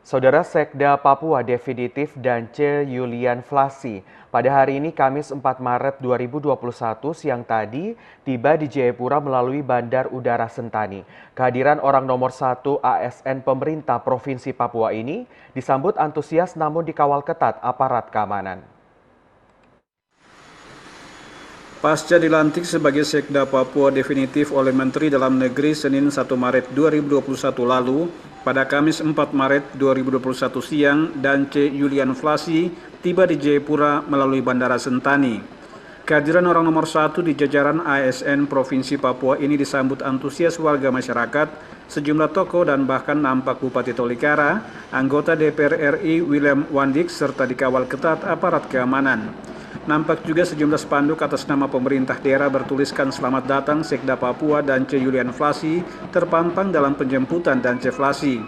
Saudara Sekda Papua definitif Dance Yulian Flasi pada hari ini Kamis 4 Maret 2021 siang tadi tiba di Jayapura melalui Bandar Udara Sentani. Kehadiran orang nomor 1 ASN pemerintah Provinsi Papua ini disambut antusias namun dikawal ketat aparat keamanan. Pasca dilantik sebagai Sekda Papua definitif oleh Menteri Dalam Negeri Senin 1 Maret 2021 lalu, pada Kamis 4 Maret 2021 siang, Dance Yulian Flasi tiba di Jayapura melalui Bandara Sentani. Kehadiran orang nomor 1 di jajaran ASN Provinsi Papua ini disambut antusias warga masyarakat, sejumlah tokoh dan bahkan nampak Bupati Tolikara, anggota DPR RI William Wandik serta dikawal ketat aparat keamanan. Nampak juga sejumlah spanduk atas nama pemerintah daerah bertuliskan "Selamat datang Sekda Papua Dance Yulian Flasi" terpampang dalam penjemputan Dance Flasi.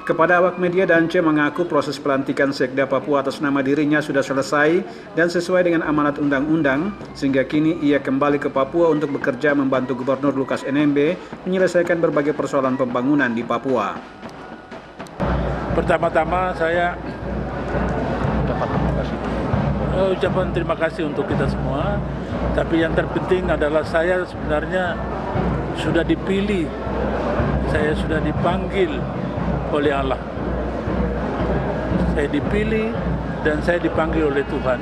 Kepada awak media, Dance mengaku proses pelantikan Sekda Papua atas nama dirinya sudah selesai dan sesuai dengan amanat undang-undang, sehingga kini ia kembali ke Papua untuk bekerja membantu Gubernur Lukas NMB menyelesaikan berbagai persoalan pembangunan di Papua. Pertama-tama saya ucapan terima kasih untuk kita semua, tapi yang terpenting adalah saya sebenarnya sudah dipilih, saya sudah dipanggil oleh Allah. Saya dipilih dan saya dipanggil oleh Tuhan.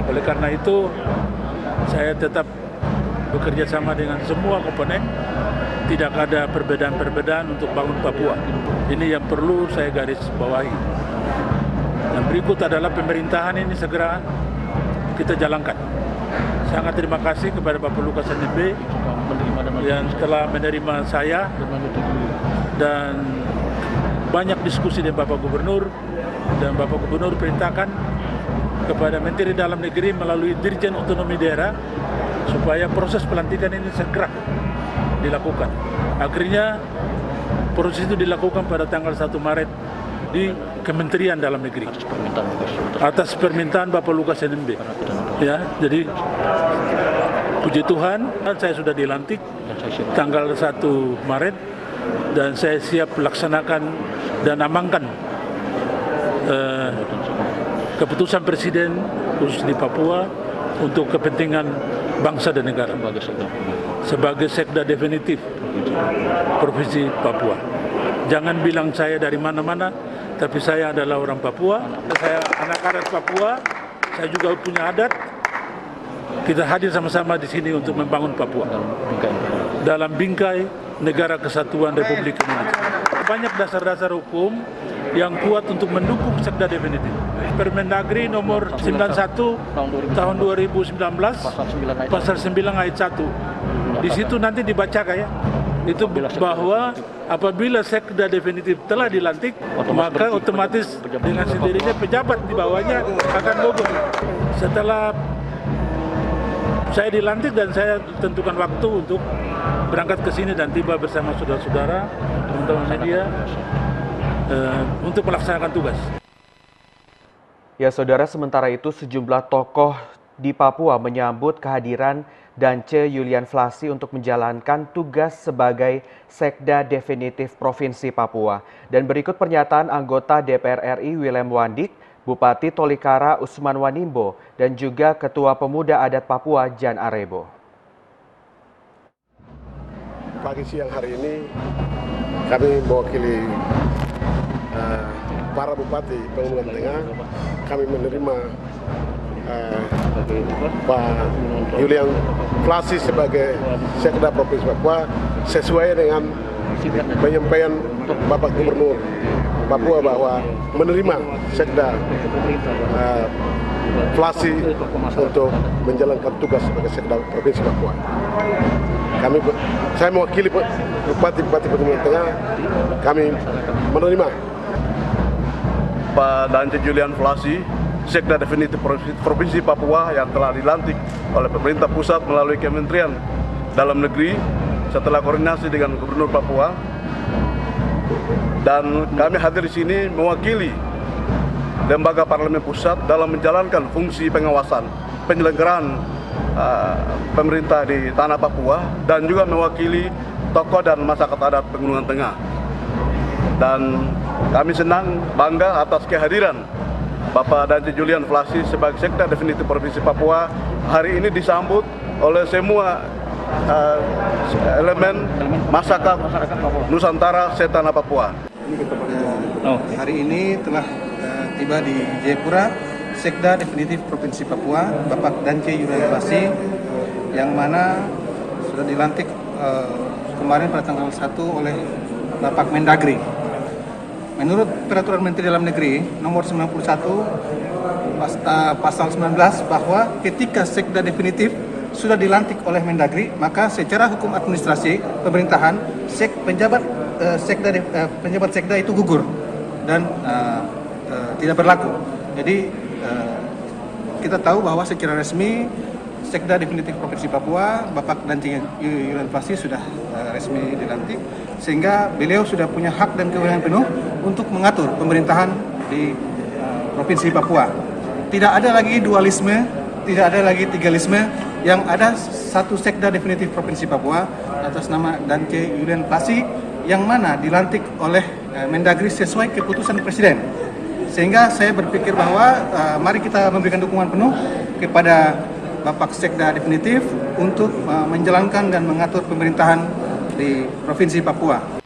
Oleh karena itu, saya tetap bekerja sama dengan semua komponen, tidak ada perbedaan-perbedaan untuk bangun Papua. Ini yang perlu saya garis bawahi. Yang berikut adalah pemerintahan ini segera kita jalankan. Sangat terima kasih kepada Bapak Lukas NMB yang telah menerima saya dan banyak diskusi dengan Bapak Gubernur, dan Bapak Gubernur perintahkan kepada Menteri Dalam Negeri melalui Dirjen Otonomi Daerah supaya proses pelantikan ini segera dilakukan. Akhirnya proses itu dilakukan pada tanggal 1 Maret di Kementerian Dalam Negeri atas permintaan Bapak Lukas NMB. Ya, jadi puji Tuhan, saya sudah dilantik tanggal 1 Maret dan saya siap laksanakan dan amankan keputusan Presiden khusus di Papua untuk kepentingan bangsa dan negara sebagai Sekda definitif Provinsi Papua. Jangan bilang saya dari mana-mana, tapi saya adalah orang Papua. Saya anak adat Papua, saya juga punya adat. Kita hadir sama-sama di sini untuk membangun Papua dalam bingkai Negara Kesatuan Republik Indonesia. Banyak dasar-dasar hukum yang kuat untuk mendukung Sekda definitif. Permendagri nomor 91 tahun 2019 pasal 9 ayat 1. Di situ nanti dibacakan ya. Itu bahwa apabila Sekda definitif telah dilantik, maka otomatis dengan sendirinya pejabat di bawahnya akan gugur. Setelah saya dilantik dan saya tentukan waktu untuk berangkat ke sini dan tiba bersama saudara-saudara, teman-teman media untuk melaksanakan tugas. Ya saudara, sementara itu sejumlah tokoh di Papua menyambut kehadiran Dance Yulian Flasi untuk menjalankan tugas sebagai Sekda definitif Provinsi Papua. Dan berikut pernyataan anggota DPR RI William Wandik, Bupati Tolikara Usman Wanimbo, dan juga Ketua Pemuda Adat Papua Jan Arebo. Pagi siang hari ini kami mewakili para Bupati Pegunungan Tengah, kami menerima Pak Yulian Flasi sebagai Sekda Provinsi Papua sesuai dengan penyampaian Bapak Gubernur Papua bahwa menerima Sekda Flasi untuk menjalankan tugas sebagai Sekda Provinsi Papua. Saya mewakili Bupati Pegunungan Tengah, kami menerima Pak Dance Yulian Flasi, Sekda definitif Provinsi Papua yang telah dilantik oleh pemerintah pusat melalui Kementerian Dalam Negeri setelah koordinasi dengan Gubernur Papua. Dan kami hadir di sini mewakili lembaga parlemen pusat dalam menjalankan fungsi pengawasan penyelenggaraan pemerintah di tanah Papua, dan juga mewakili tokoh dan masyarakat adat Pegunungan Tengah. Dan kami senang bangga atas kehadiran Bapak Dance Julian Flasi sebagai Sekda Definitif Provinsi Papua hari ini disambut oleh semua elemen masyarakat Nusantara Setana Papua. Hari ini telah tiba di Jayapura Sekda Definitif Provinsi Papua, Bapak Dance Julian Flasi, yang mana sudah dilantik kemarin pada tanggal 1 oleh Bapak Mendagri. Menurut Peraturan Menteri Dalam Negeri nomor 91 pasal 19 bahwa ketika Sekda Definitif sudah dilantik oleh Mendagri, maka secara hukum administrasi pemerintahan penjabat Sekda itu gugur dan tidak berlaku. Jadi kita tahu bahwa secara resmi Sekda Definitif Provinsi Papua, Bapak Dance Julian Flasi sudah resmi dilantik, sehingga beliau sudah punya hak dan kewenangan penuh untuk mengatur pemerintahan di Provinsi Papua. Tidak ada lagi dualisme, tidak ada lagi tigalisme, yang ada satu Sekda Definitif Provinsi Papua atas nama Dance Julian Flasi yang mana dilantik oleh Mendagri sesuai keputusan Presiden. Sehingga saya berpikir bahwa mari kita memberikan dukungan penuh kepada Bapak Sekda Definitif untuk menjalankan dan mengatur pemerintahan di Provinsi Papua.